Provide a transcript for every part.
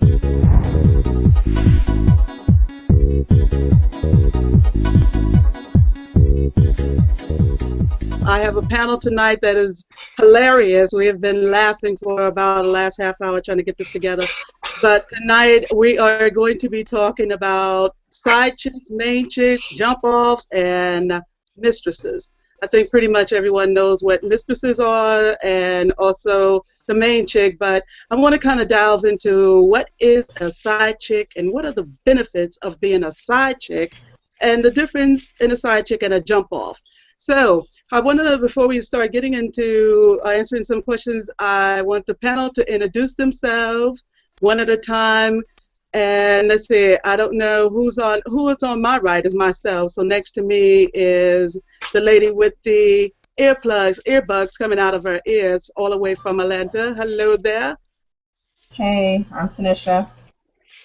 I have a panel tonight that is hilarious. We have been laughing for about the last half hour trying to get this together. But tonight we are going to be talking about side chicks, main chicks, jump offs, and mistresses. I think pretty much everyone knows what mistresses are and also the main chick, but I want to kind of delve into what is a side chick and what are the benefits of being a side chick and the difference in a side chick and a jump off. So I want to, before we start getting into answering some questions, I want the panel to introduce themselves one at a time. And let's see, I don't know who is on my right is myself. So next to me is the lady with the earbuds coming out of her ears all the way from Atlanta. Hello there. Hey, I'm Tanisha,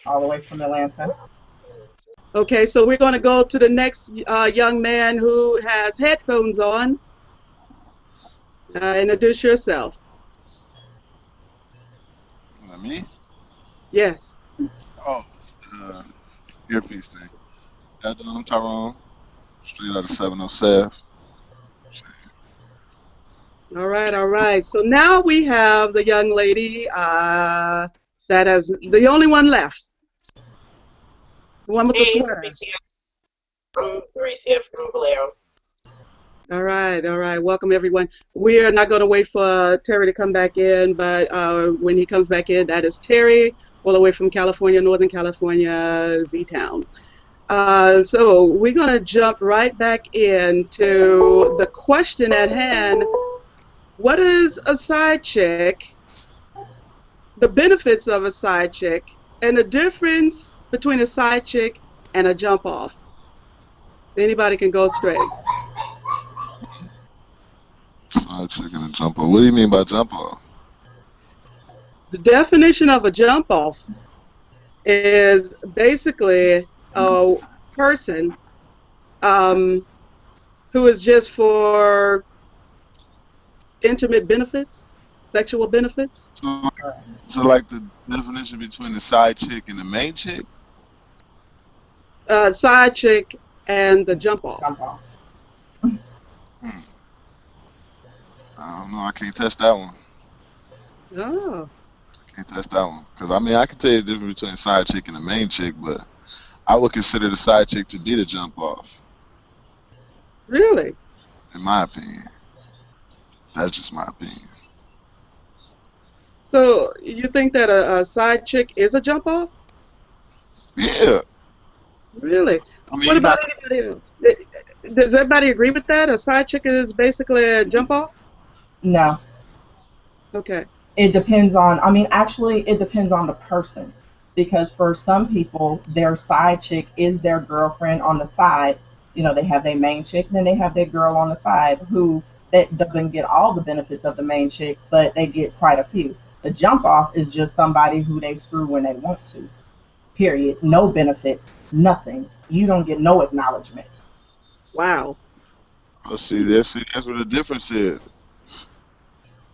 all the way from Atlanta. Okay, so we're going to go to the next young man who has headphones on. Introduce yourself. Me? Yes. Oh, earpiece thing. I'm Tyrone, straight out of 707. All right, all right. So now we have the young lady that has the only one left. The one with the sweater. I'm Reese here from Vallejo. All right, all right. Welcome, everyone. We're not going to wait for Terry to come back in, but when he comes back in, that is Terry, all the way from California, Northern California, Z-Town. So we're going to jump right back into the question at hand. What is a side chick, the benefits of a side chick, and the difference between a side chick and a jump off? Anybody can go straight. Side chick and a jump off. What do you mean by jump off? The definition of a jump off is basically a person who is just for intimate benefits, sexual benefits. So like the definition between the side chick and the main chick? Side chick and the jump off. I don't know. I can't test that one. Oh. I can't test that one. Because, I mean, I can tell you the difference between a side chick and a main chick, but I would consider the side chick to be the jump off. Really? In my opinion. That's just my opinion. So you think that a side chick is a jump off? Yeah. Really? I mean, What about anybody else? Does everybody agree with that? A side chick is basically a jump off? No. Okay. It depends on, actually, it depends on the person. Because for some people, their side chick is their girlfriend on the side. You know, they have their main chick, and then they have their girl on the side who that doesn't get all the benefits of the main chick, but they get quite a few. The jump off is just somebody who they screw when they want to. Period. No benefits. Nothing. You don't get no acknowledgement. Wow. Let's see. That's what the difference is.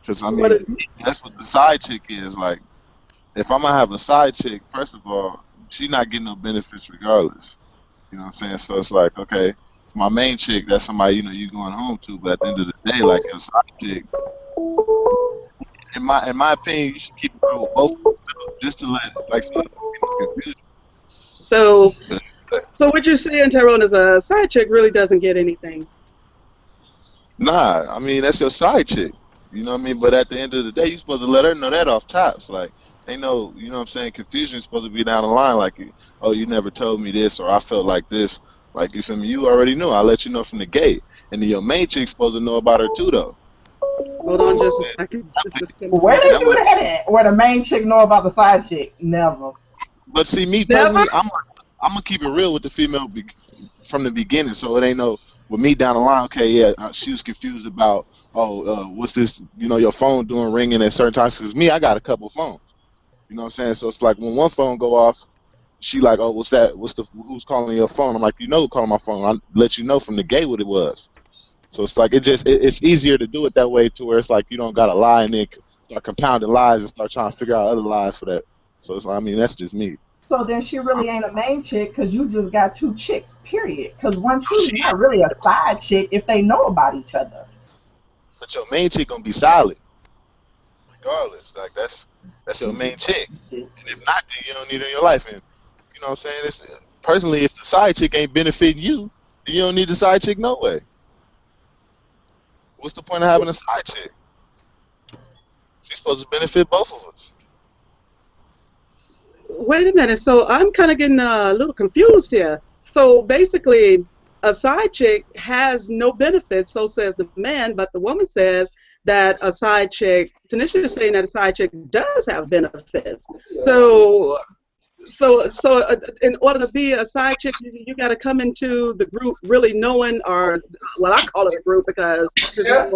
Because, I mean, that's what the side chick is. Like, if I'm going to have a side chick, first of all, she's not getting no benefits regardless. You know what I'm saying? So it's like, okay, my main chick, that's somebody, you know, you going home to. But at the end of the day, like, a side chick, in my opinion, you should keep it real with both of them, just to let, like, so confusion. So what you're saying, Tyrone, is a side chick really doesn't get anything. Nah, I mean, that's your side chick. You know what I mean? But at the end of the day, you're supposed to let her know that off tops. Like, they know, you know what I'm saying, confusion is supposed to be down the line. Like, oh, you never told me this, or I felt like this. Like, you feel me? You already knew. I let you know from the gate. And then your main chick's supposed to know about her too, though. Hold on just a second. Where they do that at? Where the main chick know about the side chick? Never. But see, me personally, I'm gonna keep it real with the female from the beginning, so it ain't no with me down the line. Okay, yeah, she was confused about what's this? You know, your phone doing ringing at certain times. Because me, I got a couple phones. You know what I'm saying? So it's like when one phone go off, she like, oh, what's that? Who's calling your phone? I'm like, you know who calling my phone? I let you know from the gate what it was. So it's like it's easier to do it that way to where it's like you don't gotta lie and then start compounding lies and start trying to figure out other lies for that So it's, I mean, that's just me. So then she really ain't a main chick because you just got two chicks, period. Because one chick's not really a side chick if they know about each other. But your main chick gonna be solid, regardless. Like that's your main chick. And if not, then you don't need her in your life. And you know what I'm saying? It's, personally, if the side chick ain't benefiting you, then you don't need the side chick no way. What's the point of having a side chick? She's supposed to benefit both of us. Wait a minute. So I'm kind of getting a little confused here. So basically, a side chick has no benefits, so says the man, but the woman says that a side chick, Tanisha is saying that a side chick does have benefits. So in order to be a side chick, you got to come into the group really knowing, or well, I call it a group because there's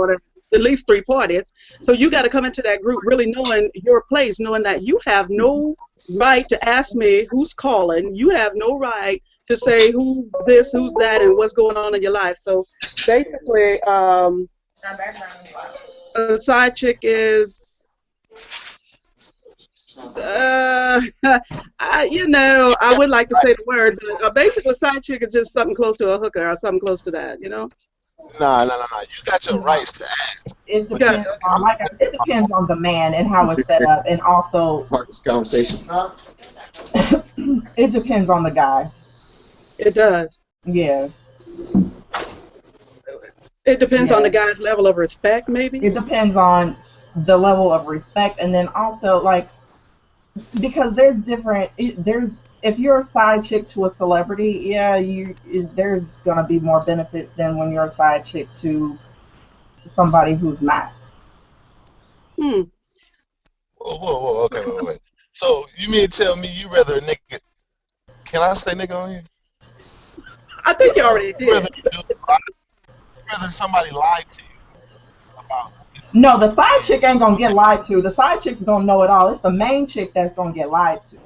at least 3 parties. So you got to come into that group really knowing your place, knowing that you have no right to ask me who's calling. You have no right to say who's this, who's that, and what's going on in your life. So basically, a side chick is, I would like to say the word, but basically a side chick is just something close to a hooker or something close to that, you know? Nah. You got your rights to ask. It depends it depends on the man and how it's set up, and also Part this conversation. it depends on the guy. It does. Yeah. It depends on the guy's level of respect, maybe? It depends on the level of respect, and then also, like, because there's different, if you're a side chick to a celebrity, yeah, there's gonna be more benefits than when you're a side chick to somebody who's not. Whoa, okay, wait. So you mean to tell me you rather a nigga? Can I say nigga on here? I think you already did. Rather somebody lied to you about. No, the side chick ain't gonna get lied to. The side chick's gonna know it all. It's the main chick that's gonna get lied to.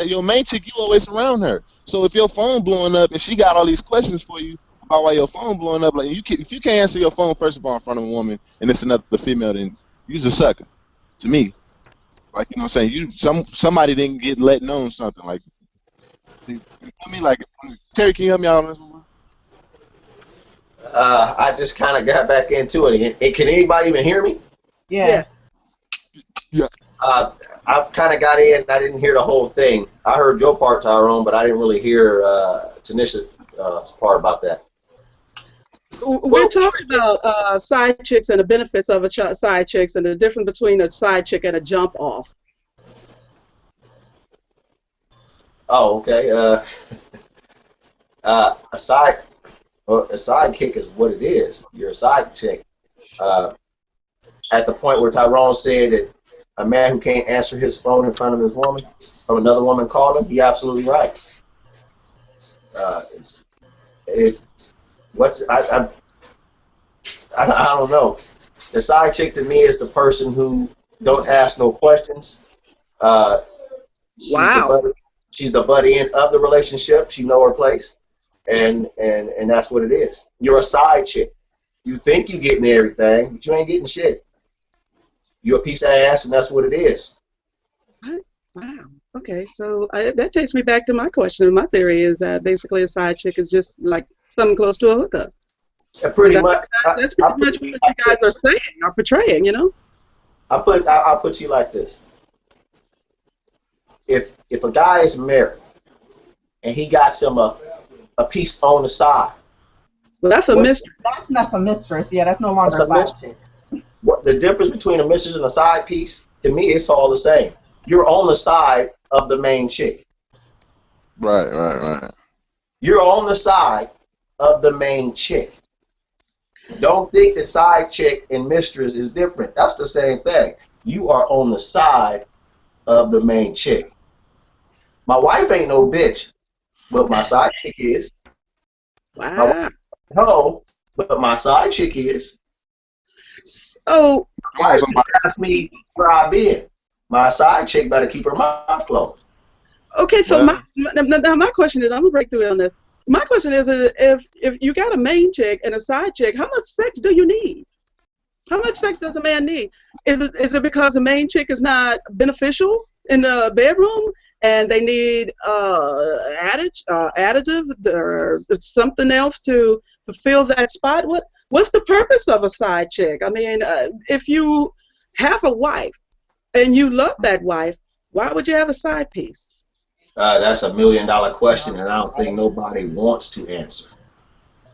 Your main chick, you always around her. So if your phone blowing up and she got all these questions for you about why your phone blowing up, like if you can't answer your phone first of all in front of a woman and it's another female, then you's a sucker. To me, like, you know what I'm saying, somebody didn't get let know something. Like, you feel me? Like, Terry, can you help me out on this one? I just kind of got back into it. Can anybody even hear me? Yes. Yeah. I've kind of got in. I didn't hear the whole thing. I heard your part, Tyrone, but I didn't really hear Tanisha's part about that. We're talking about side chicks and the benefits of a side chicks and the difference between a side chick and a jump off. Oh, okay. A sidekick is what it is. You're a side chick. At the point where Tyrone said that a man who can't answer his phone in front of his woman, from another woman calling, you're absolutely right. I don't know. The side chick to me is the person who don't ask no questions. She's the butt end of the relationship. She know her place, and that's what it is. You're a side chick. You think you're getting everything, but you ain't getting shit. You're a piece of ass, and that's what it is. Wow. Okay, so that takes me back to my question. My theory is that basically a side chick is just like something close to a hookup. That's pretty much what you guys are saying or portraying, you know? I'll put you like this. If a guy is married and he got a piece on the side. Well, that's a mistress. That's a mistress. Yeah, that's no longer a side chick. What the difference between a mistress and a side piece? To me, it's all the same. You're on the side of the main chick. Right. You're on the side of the main chick. Don't think that side chick and mistress is different. That's the same thing. You are on the side of the main chick. My wife ain't no bitch, but my side chick is. Wow. My wife, no, but my side chick is. So, my wife asked me where I been. My side chick better keep her mouth closed. Okay, so my question is, I'm gonna break through on this. My question is, if you got a main chick and a side chick, how much sex do you need? How much sex does a man need? Is it because the main chick is not beneficial in the bedroom and they need additive or something else to fulfill that spot? What's the purpose of a side chick? I mean, if you have a wife and you love that wife, why would you have a side piece? That's $1 million question, and I don't think nobody wants to answer.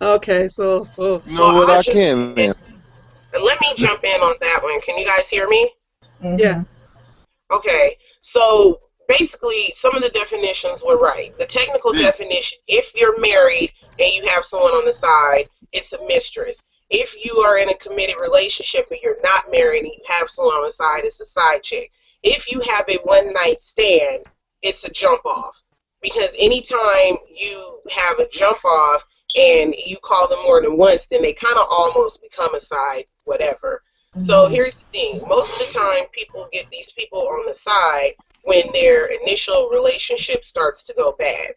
Okay, so You know what? I can, man. Let me jump in on that one. Can you guys hear me? yeah. Okay, so basically, some of the definitions were right. The technical definition, if you're married and you have someone on the side, it's a mistress. If you are in a committed relationship and you're not married and you have someone on the side, it's a side chick. If you have a one-night stand, it's a jump off. Because anytime you have a jump off and you call them more than once, then they kind of almost become a side whatever. So here's the thing. Most of the time, people get these people on the side when their initial relationship starts to go bad.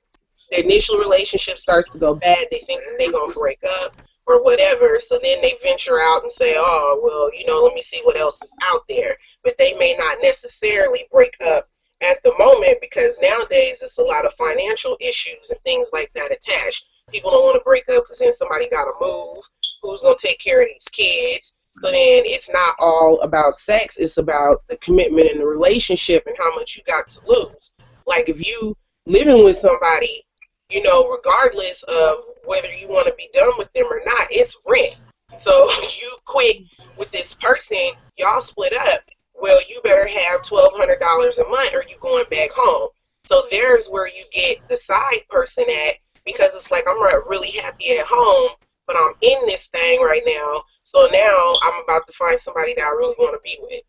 The initial relationship starts to go bad. They think that they're going to break up or whatever. So then they venture out and say, oh, well, let me see what else is out there. But they may not necessarily break up at the moment because nowadays it's a lot of financial issues and things like that attached. People don't want to break up because then somebody got to move. Who's going to take care of these kids? So then it's not all about sex. It's about the commitment in the relationship and how much you got to lose. Like if you living with somebody, regardless of whether you want to be done with them or not, it's rent. So you quit with this person, y'all split up. Well, you better have $1,200 a month or you going back home. So there's where you get the side person at, because it's like I'm not really happy at home, but I'm in this thing right now. So now I'm about to find somebody that I really want to be with.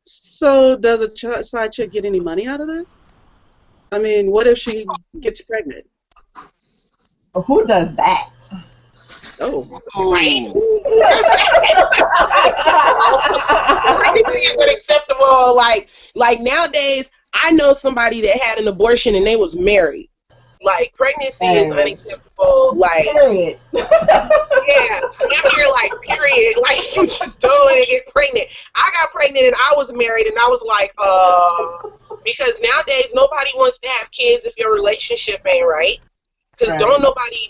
So does a side chick get any money out of this? I mean, what if she gets pregnant? Who does that? Oh. Pregnancy is unacceptable. Like nowadays, I know somebody that had an abortion and they was married. Like pregnancy is unacceptable. Like period. Yeah, I'm here like period. Like you just don't want to get pregnant. I got pregnant and I was married and I was like, because nowadays nobody wants to have kids if your relationship ain't right. Because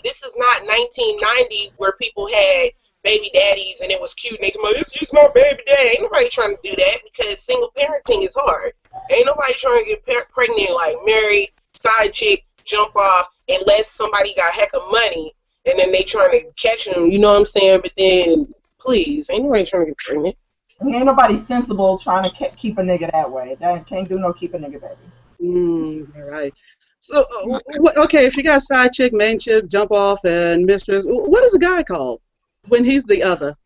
this is not 1990s where people had baby daddies and it was cute and they come out, it's just my baby daddy. Ain't nobody trying to do that because single parenting is hard. Ain't nobody trying to get pregnant like married, side chick, jump off, unless somebody got heck of money and then they trying to catch them, you know what I'm saying? But then, please, ain't nobody trying to get pregnant. Ain't nobody sensible trying to keep a nigga that way. That can't do no keep a nigga baby. All right. So, okay, if you got side chick, main chick, jump off, and mistress, what is a guy called when he's the other?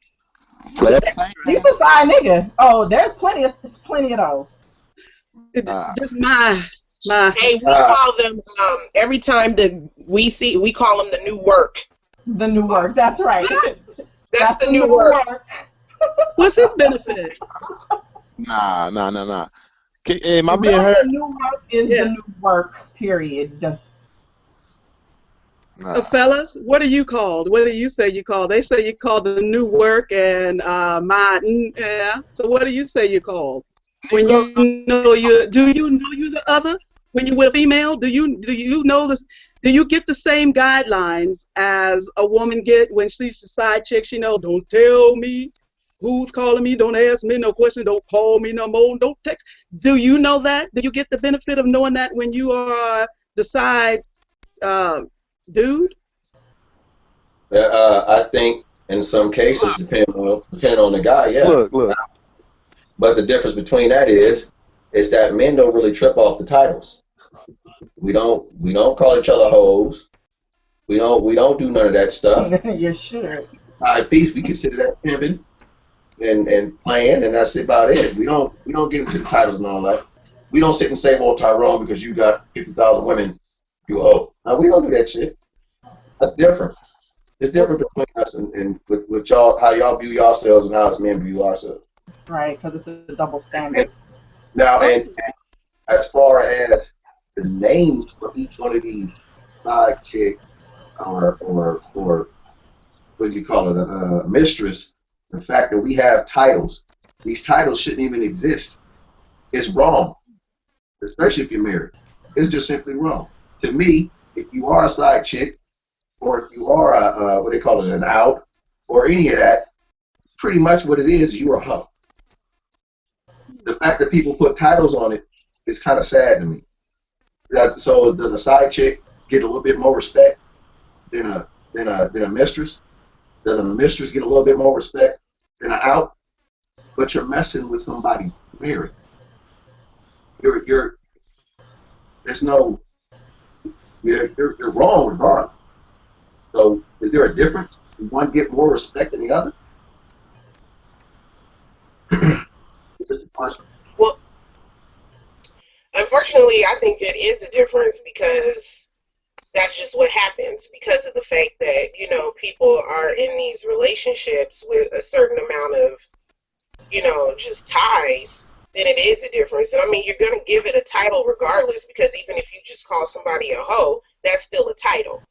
He's a side nigga. Oh, there's plenty of those. Just my. Hey, we call them every time we call them the new work. The new work. That's right. That's the new work. What's his benefit? Nah. Am I being heard? The new work is the new work. Period. Fellas, what are you called? What do you say you called? They say you called the new work and yeah. So what do you say you called? When do you know you're the other? When you're with a female, do you know this? Do you get the same guidelines as a woman get when she's a side chick? She know, don't tell me who's calling me, don't ask me no question, don't call me no more, don't text. Do you know that? Do you get the benefit of knowing that when you are the side dude? I think in some cases, depending on the guy, yeah. Look. But the difference between that is that men don't really trip off the titles. We don't call each other hoes. We don't do none of that stuff. You should. Side piece, we consider that pimping and playing, and that's about it. We don't get into the titles and all that. We don't sit and say, well, Tyrone, because you got 50,000 women, you hoe. No, we don't do that shit. That's different. It's different between us and with y'all, how y'all view yourselves and how us men view ourselves. Right, because it's a double standard. Now, and as far as the names for each one of these side chick or what do you call it, a mistress, The fact that we have titles, these titles shouldn't even exist. It's wrong, especially if you're married. It's just simply wrong. To me, if you are a side chick, or if you are a, what they call it, an out, or any of that, pretty much what it is, you're a hoe. The fact that people put titles on it is kind of sad to me. So does a side chick get a little bit more respect than a mistress? Does a mistress get a little bit more respect than an out? But you're messing with somebody married. You're wrong regardless. So is there a difference? Does one get more respect than the other? Just a question. Well, unfortunately, I think it is a difference because that's just what happens because of the fact that, you know, people are in these relationships with a certain amount of, you know, just ties, then it is a difference. And I mean, you're going to give it a title regardless, because even if you just call somebody a hoe, that's still a title.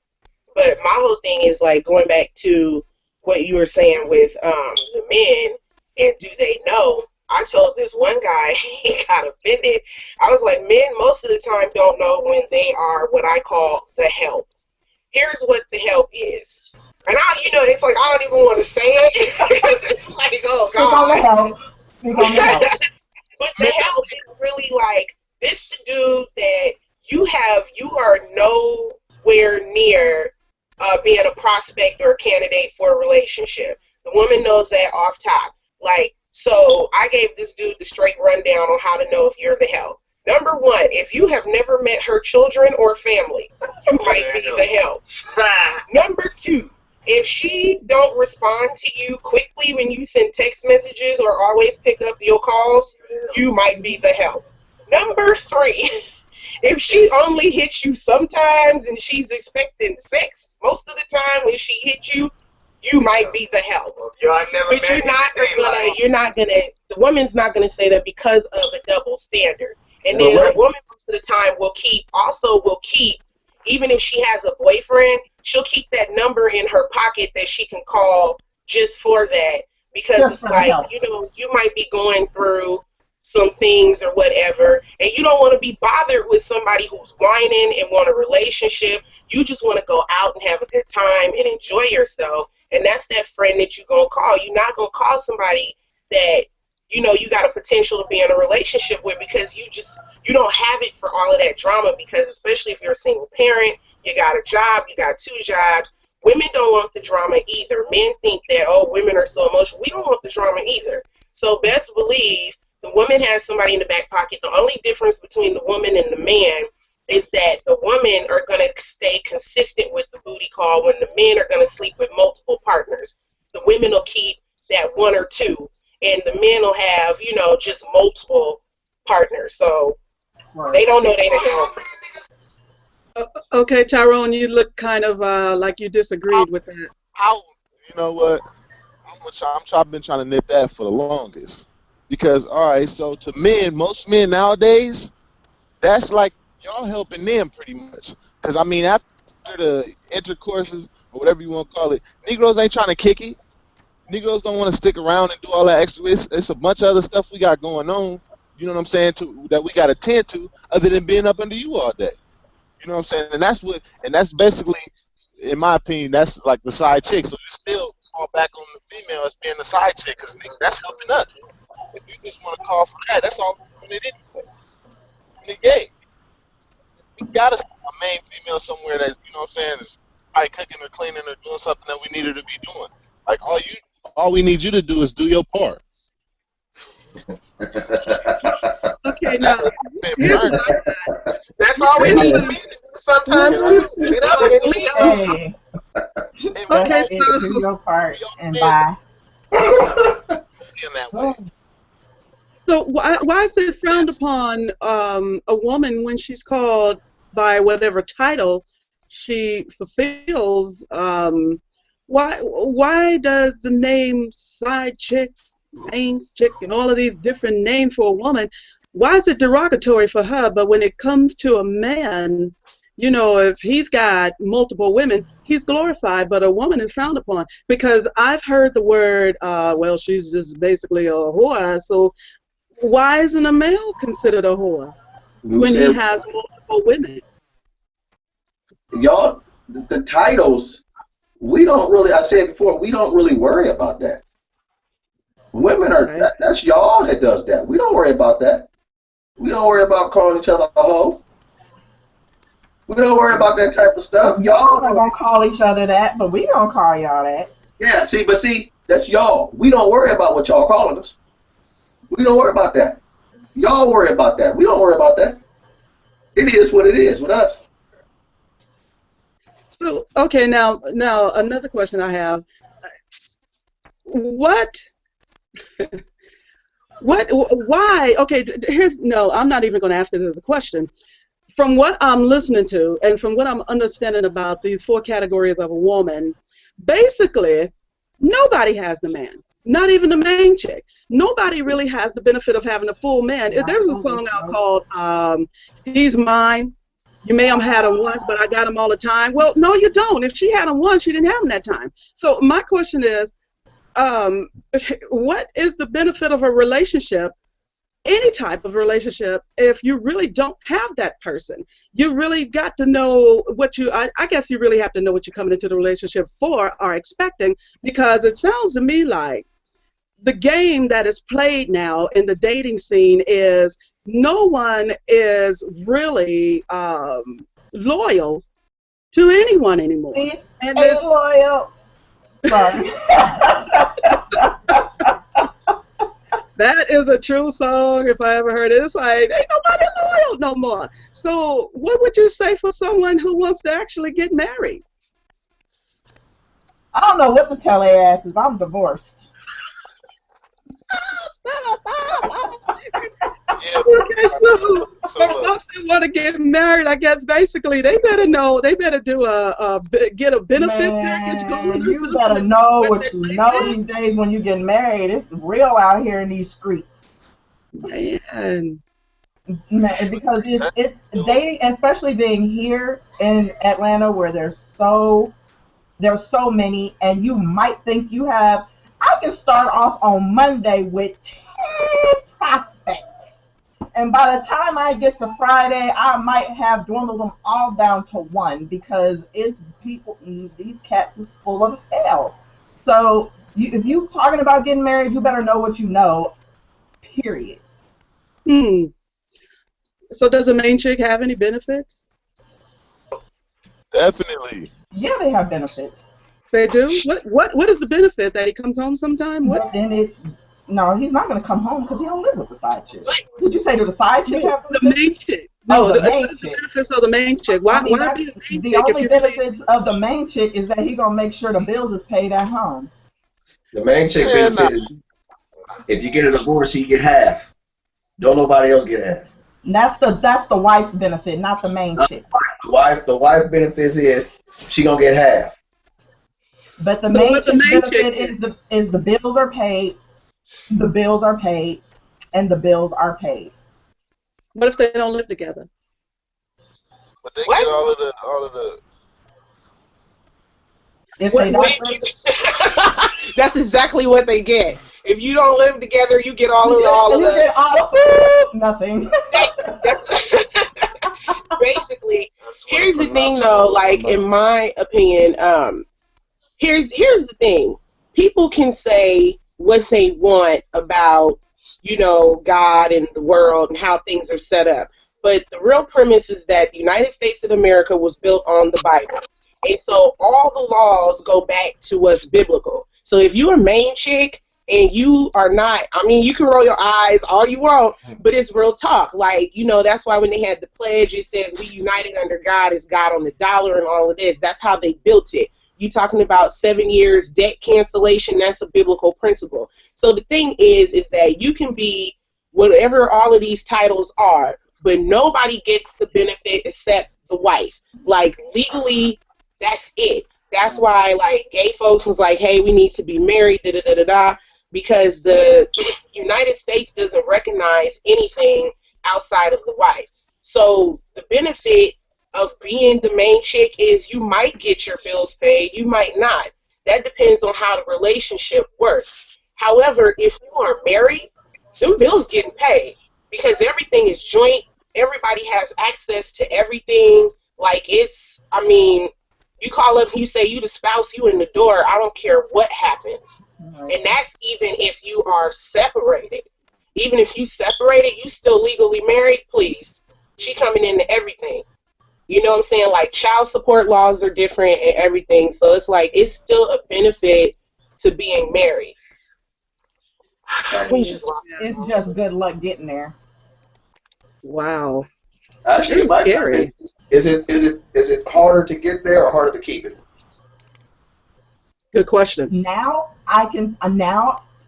But my whole thing is like going back to what you were saying with the men, and do they know? I told this one guy, he got offended. I was like, men most of the time don't know when they are what I call the help. Here's what the help is. And it's like, I don't even want to say it because it's like, oh God. Speak on the help. But the help is really like, this the dude that you are nowhere near being a prospect or a candidate for a relationship. The woman knows that off top. Like, so I gave this dude the straight rundown on how to know if you're the help. Number one, if you have never met her children or family, you might be the help. Number two, if she don't respond to you quickly when you send text messages or always pick up your calls, you might be the help. Number three, if she only hits you sometimes and she's expecting sex most of the time when she hits you, you might be the help. But you're not gonna, the woman's not gonna say that because of a double standard. And then a woman most of the time will keep, even if she has a boyfriend, she'll keep that number in her pocket that she can call just for that. Because just it's like, you might be going through some things or whatever, and you don't want to be bothered with somebody who's whining and want a relationship. You just want to go out and have a good time and enjoy yourself. And that's that friend that you're going to call. You're not going to call somebody that, you got a potential to be in a relationship with, because you don't have it for all of that drama. Because especially if you're a single parent, you got a job, you got 2 jobs. Women don't want the drama either. Men think that, oh, women are so emotional. We don't want the drama either. So best believe the woman has somebody in the back pocket. The only difference between the woman and the man is that the women are going to stay consistent with the booty call when the men are going to sleep with multiple partners. The women will keep that 1 or 2, and the men will have, just multiple partners. So they don't know they don't. Okay, Tyrone, you look kind of like you disagreed with that. You know what? I've been trying to nip that for the longest. Because, all right, so to men, most men nowadays, that's like y'all helping them pretty much. Because, I mean, after the intercourses, or whatever you want to call it, Negroes ain't trying to kick it. Negroes don't want to stick around and do all that extra. It's a bunch of other stuff we got going on, you know what I'm saying, that we got to tend to, other than being up under you all day. You know what I'm saying? And that's basically, in my opinion, that's like the side chick. So you still fall back on the female as being the side chick, because that's helping us. If you just want to call for that, that's all we're doing it anyway. In the game, we got a main female somewhere that's, you know what I'm saying, is probably cooking or cleaning or doing something that we need her to be doing. Like, all we need you to do is do your part. Okay, now, that's all we need to do sometimes, too. Get up and leave. Okay, so do your part and bye. In that way. So why is it frowned upon a woman when she's called by whatever title she fulfills? Why does the name side chick, main chick, and all of these different names for a woman, why is it derogatory for her? But when it comes to a man, you know, if he's got multiple women, he's glorified, but a woman is frowned upon. Because I've heard the word, well, she's just basically a whore. So why isn't a male considered a whore Who when he said has multiple women? y'all the titles? We don't really. I said before, we don't really worry about that. Women are Right? that's y'all that does that. We don't worry about that. We don't worry about calling each other a hoe. We don't worry about that type of stuff. Y'all Y'all, are gonna call each other that, but we don't call y'all that. yeah. See, that's y'all. We don't worry about what y'all calling us. We don't worry about that. Y'all worry about that. We don't worry about that. It is what it is with us. So, okay, now another question I have. What, why, okay, here's, no, I'm not even going to ask it as a question. From what I'm listening to and from what I'm understanding about these four categories of a woman, basically, nobody has the man. Not even the main chick. Nobody really has the benefit of having a full man. There's a song out called He's Mine. You may have had him once, but I got him all the time. Well, no, you don't. If she had him once, she didn't have him that time. So my question is, what is the benefit of a relationship, any type of relationship, if you really don't have that person? You really got to know what I guess you really have to know what you're coming into the relationship for or expecting, because it sounds to me like the game that is played now in the dating scene is no one is really loyal to anyone anymore. See, And ain't loyal. Sorry. that is a true song if I ever heard it. It's like, ain't nobody loyal no more. So what would you say for someone who wants to actually get married? I don't know what to tell their asses. I'm divorced. Yeah, Okay, so so for folks that want to get married, I guess basically they better know, they better do get a benefit package going Man, or you something. better know With what their you know place these days when you get married. It's real out here in these streets. in. Man, Man, because it's so dating, especially being here in Atlanta where there's so many, and you might think you have. I can start off on Monday with 10 prospects, and by the time I get to Friday, I might have dwindled them all down to one, because it's people. These cats is full of hell. So if you talking about getting married, you better know what you know. Period. hmm. So does a main chick have any benefits? definitely. Yeah, they have benefits, They do. What is the benefit, that he comes home sometime? What? but then no, he's not going to come home because he don't live with the side chick. Did you say that the side chick No, have the benefits? main chick. Oh, No, the what main is the chick. benefits of the main chick? I mean, Why that's be the main the chick if only you really? benefits of the main chick is that he gonna make sure the bills is paid at home. The main chick Man, nah. benefit is if you get a divorce, you get half. Don't nobody else get half. And that's the wife's benefit, not the main chick. The wife benefits is she gonna get half. But the So main what the chick's main chick benefit gets? is the bills are paid, the bills are paid, and the bills are paid. What if they don't live together? But they get What? all of the. If What? they What? don't live, That's exactly what they get. If you don't live together, you get all of you the. get all of nothing. That's basically. Here's the thing, though. Like in my opinion, here's the thing. People can say what they want about, God and the world and how things are set up, but the real premise is that the United States of America was built on the Bible, and so all the laws go back to what's biblical. So if you're a main chick and you are not, I mean, you can roll your eyes all you want, but it's real talk. Like, that's why when they had the pledge, it said we united under God as God on the dollar and all of this. That's how they built it. You talking about 7 years debt cancellation, that's a biblical principle. So the thing is that you can be whatever all of these titles are, but nobody gets the benefit except the wife. Like, legally, that's it. That's why, like, gay folks was like, hey, we need to be married, da-da-da-da-da, because the United States doesn't recognize anything outside of the wife. So the benefit of being the main chick is you might get your bills paid, you might not. That depends on how the relationship works. However, if you are married, them bills getting paid because everything is joint. Everybody has access to everything. Like you call up, you say you the spouse, you in the door. I don't care what happens. And that's even if you are separated. Even if you separated, you still legally married, please. She coming into everything. You know what I'm saying? Like child support laws are different and everything. So it's like it's still a benefit to being married. It's just good luck getting there. Wow. Actually, It's scary. Is it harder to get there or harder to keep it? Good question. Now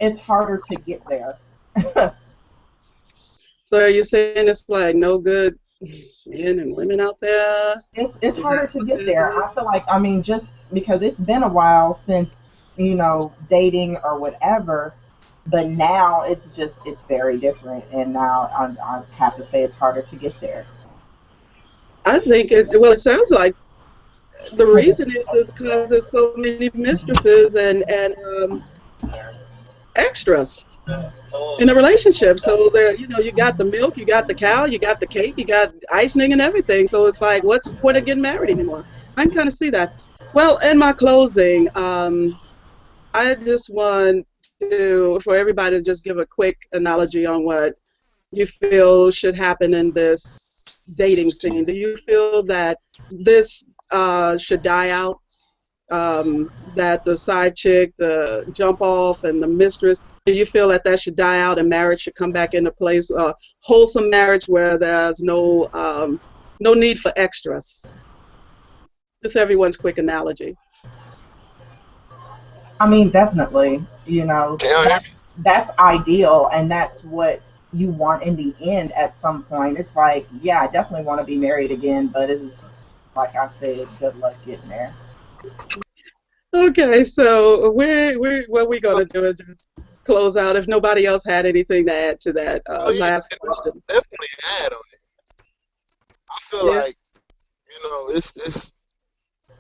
it's harder to get there. So are you saying it's like no good men and women out there? It's harder to get there. I feel like, just because it's been a while since, dating or whatever, but now it's very different, and now I have to say it's harder to get there. I think it sounds like the reason is because there's so many mistresses and extras in a relationship. So there, you got the milk, you got the cow, you got the cake, you got icing and everything. So it's like, what's the point of getting married anymore? I can kind of see that. Well, in my closing, I just want for everybody to just give a quick analogy on what you feel should happen in this dating scene. Do you feel that this should die out? That the side chick, the jump off, and the mistress, do you feel that should die out and marriage should come back into place? Wholesome marriage where there's no need for extras. Just everyone's quick analogy. Definitely. That's ideal, and that's what you want in the end at some point. It's like, yeah, I definitely want to be married again, but it's like I said, good luck getting there. Okay, so what we're gonna do is just close out. If nobody else had anything to add to that last question, definitely add on it. I feel like it's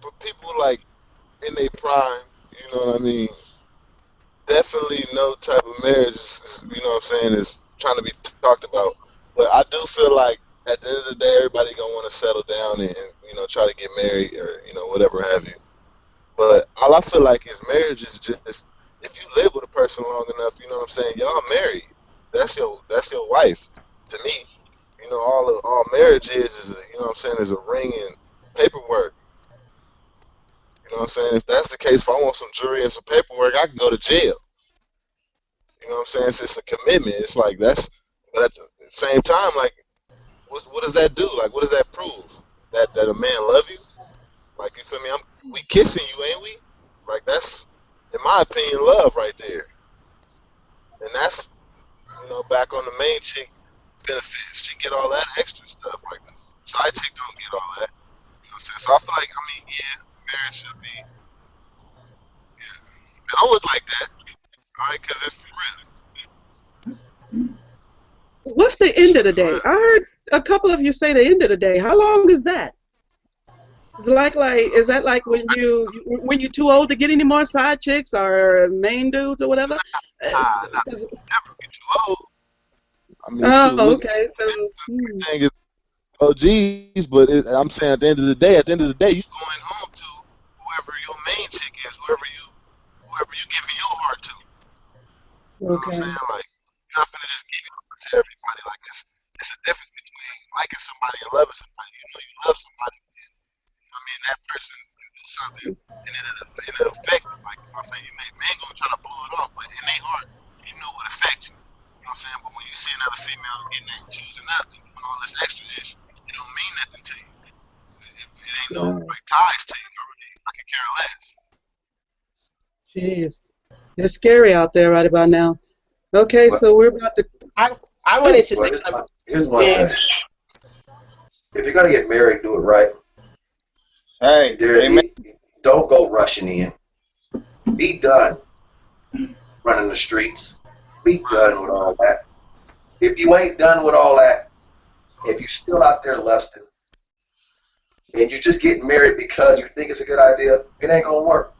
for people like in their prime. You know what I mean? Definitely no type of marriage is is trying to be talked about. But I do feel like at the end of the day, everybody gonna want to settle down and try to get married or whatever have you. But all I feel like is marriage is just if you live with a person long enough, y'all married. That's your wife. To me, all marriage is is a ring and paperwork. If that's the case, if I want some jury and some paperwork, I can go to jail. It's a commitment. It's like but at the same time, like, what does that do? Like, what does that prove? That a man love you? Like, you feel me? We kissing you, ain't we? Like, that's, in my opinion, love right there. And that's, back on the main chick benefits. She get all that extra stuff. Like, the side chick don't get all that. So I feel like, marriage should be, It don't look like that. All right, because it's real. What's the end of the day? I heard a couple of you say the end of the day. How long is that? Is that like when you're too old to get any more side chicks or main dudes or whatever? Never get too old. Okay. So thing is, geez, but I'm saying at the end of the day, you going home to whoever your main chick is, whoever you giving your heart to. You know what I'm saying? Like, you're not finna just give it to everybody. Like, it's a difference between liking somebody and loving somebody. You love somebody. That person can do something, and it'll affect you. Like, you man gonna try to blow it off, but in their heart, what affects you. But when you see another female getting that choosing up and doing all this extra ish, it don't mean nothing to you. If it ain't no ties to you already, I could care less. Jeez, it's scary out there right about now. Okay, so we're about to. I wanted to say something. Here's one thing. If you're gonna get married, do it right. Hey, don't go rushing in. Be done running the streets. Be done with all that. If you ain't done with all that, if you're still out there lusting, and you just get married because you think it's a good idea, it ain't gonna work.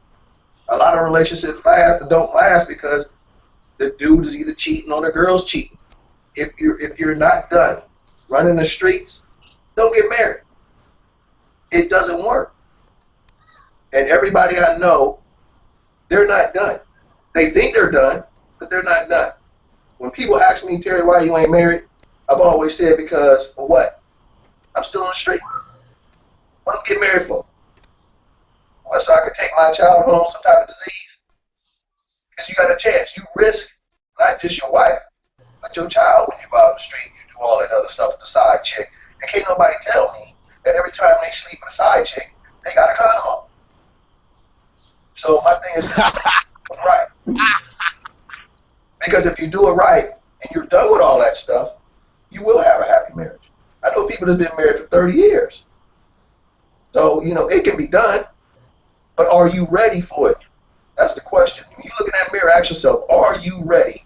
A lot of relationships don't last because the dude is either cheating or the girl's cheating. If you're not done running the streets, don't get married. It doesn't work. And everybody I know, they're not done. They think they're done, but they're not done. When people ask me, Terry, why you ain't married, I've always said because of what? I'm still on the street. What am I getting married for? What, so I can take my child home some type of disease? Because you got a chance. You risk not just your wife, but your child when you go out on the street. You do all that other stuff with the side chick. And can't nobody tell me that every time they sleep with a side chick, they got a condom on. So my thing is, right. Because if you do it right and you're done with all that stuff, you will have a happy marriage. I know people that have been married for 30 years. So, it can be done, but are you ready for it? That's the question. When you look in that mirror, ask yourself, are you ready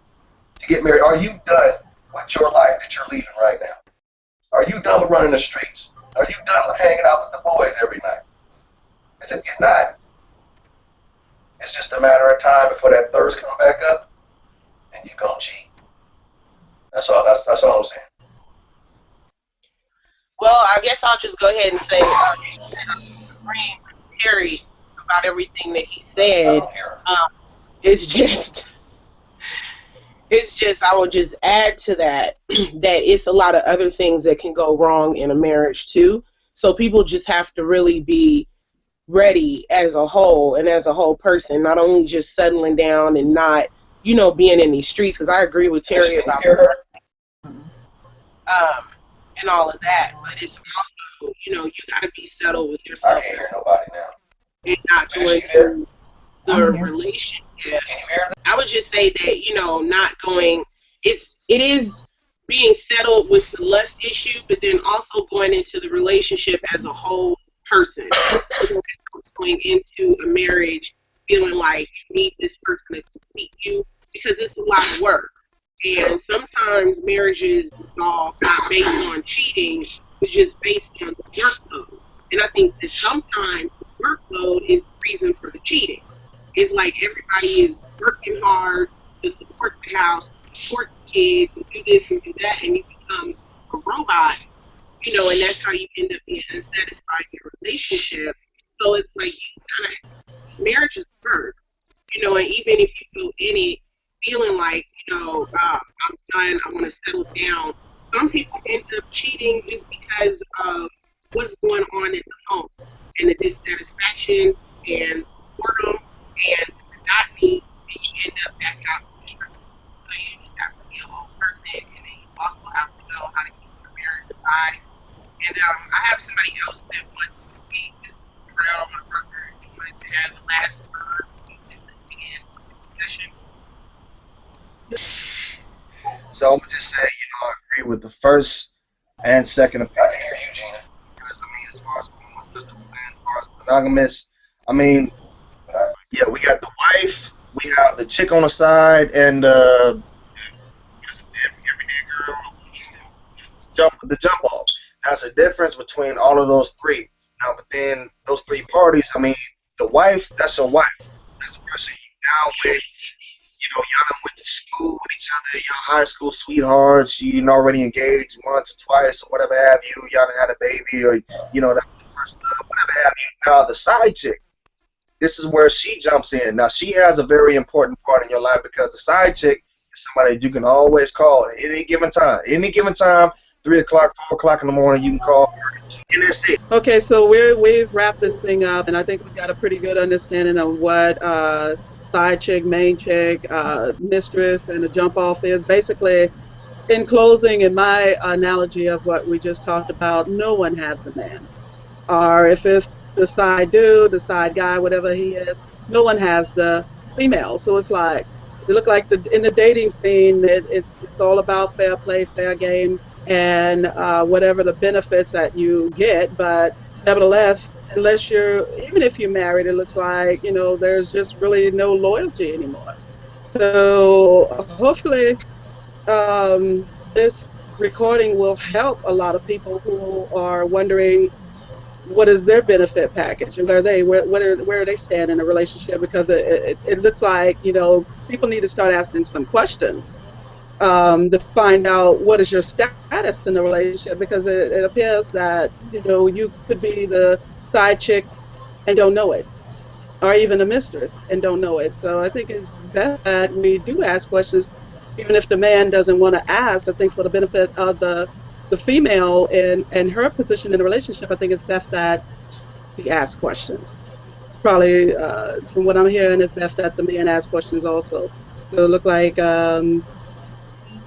to get married? Are you done with your life that you're leaving right now? Are you done with running the streets? Are you done with hanging out with the boys every night? Because if you're not, it's just a matter of time before that thirst comes back up and you're going to cheat. That's all I'm saying. Well, I guess I'll just go ahead and say, agreeing with Terry about everything that he said. It's just, I would just add to that, that it's a lot of other things that can go wrong in a marriage too. So people just have to really be ready as a whole and as a whole person, not only just settling down and not, being in these streets. Because I agree with Terry about and all of that, but it's also, you got to be settled with yourself. I can't hear nobody now. And not going through the relationship. I would just say that, not going, it is being settled with the lust issue, but then also going into the relationship as a whole person. Going into a marriage feeling like you need this person to complete you, because it's a lot of work. And sometimes marriages are not based on cheating, it's just based on the workload. And I think that sometimes the workload is the reason for the cheating. It's like everybody is working hard to support the house, support the kids, and do this and do that, and you become a robot, and that's how you end up being unsatisfied in your relationship. So it's like marriage is work, and even if you go in it feeling like, I'm done, I want to settle down, some people end up cheating just because of what's going on in the home and the dissatisfaction and boredom and monotony, and you end up back out in the street. So you just have to be a whole person, and then you also have to know how to keep your marriage alive. And I have somebody else that wants to speak. Mr. Terrell, my brother, he wanted to have the last word in the discussion. So I'm gonna just say, I agree with the first and second opinion. I can hear you, Gina. As far as monogamous, yeah, we got the wife, we have the chick on the side, and everyday girl, the jump off. That's the difference between all of those three. Now, within those three parties, the wife, that's your wife. That's the person you now with. Y'all done went to school with each other, y'all high school sweethearts, you already engaged once or twice or whatever have you, y'all done had a baby, or, that was the first love, whatever have you. Now, the side chick, this is where she jumps in. Now, she has a very important part in your life, because the side chick is somebody that you can always call at any given time. 3 o'clock, 4 o'clock in the morning, you can call her, and that's it. Okay, so we've wrapped this thing up, and I think we've got a pretty good understanding of what side chick, main chick, mistress, and a jump off is. Basically, in closing, in my analogy of what we just talked about, no one has the man. Or if it's the side dude, the side guy, whatever he is, no one has the female. So it's like, you look like in the dating scene, it's all about fair play, fair game, and whatever the benefits that you get. But nevertheless, even if you're married, it looks like, there's just really no loyalty anymore. So hopefully this recording will help a lot of people who are wondering what is their benefit package, and where are they stand in a relationship? Because it looks like, people need to start asking some questions, to find out what is your status in the relationship, because it appears that you could be the side chick and don't know it, or even a mistress and don't know it. So I think it's best that we do ask questions, even if the man doesn't want to ask. I think for the benefit of the female and her position in the relationship, I think it's best that we ask questions. Probably, from what I'm hearing, it's best that the man ask questions also. So it look like,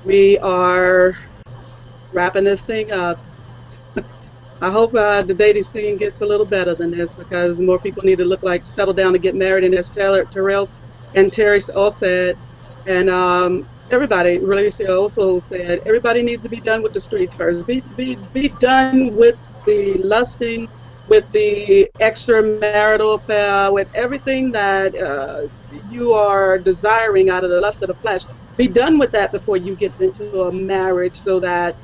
we are wrapping this thing up. I hope, the dating scene gets a little better than this, because more people need to look like settle down and get married. And as Terrell and Terry all said, and everybody really also said, everybody needs to be done with the streets first. Be done with the lusting, with the extramarital affair, with everything that, you are desiring out of the lust of the flesh. Be done with that before you get into a marriage, so that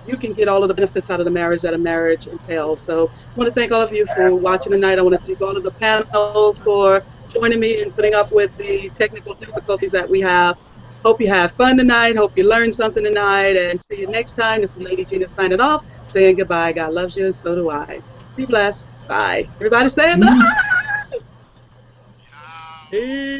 you can get all of the benefits out of the marriage that a marriage entails. So I want to thank all of you for watching tonight. I want to thank all of the panel for joining me and putting up with the technical difficulties that we have. Hope you have fun tonight. Hope you learned something tonight. And see you next time. This is Lady Gina signing off, saying goodbye. God loves you, and so do I. Be blessed. Bye. Everybody say bye. Peace.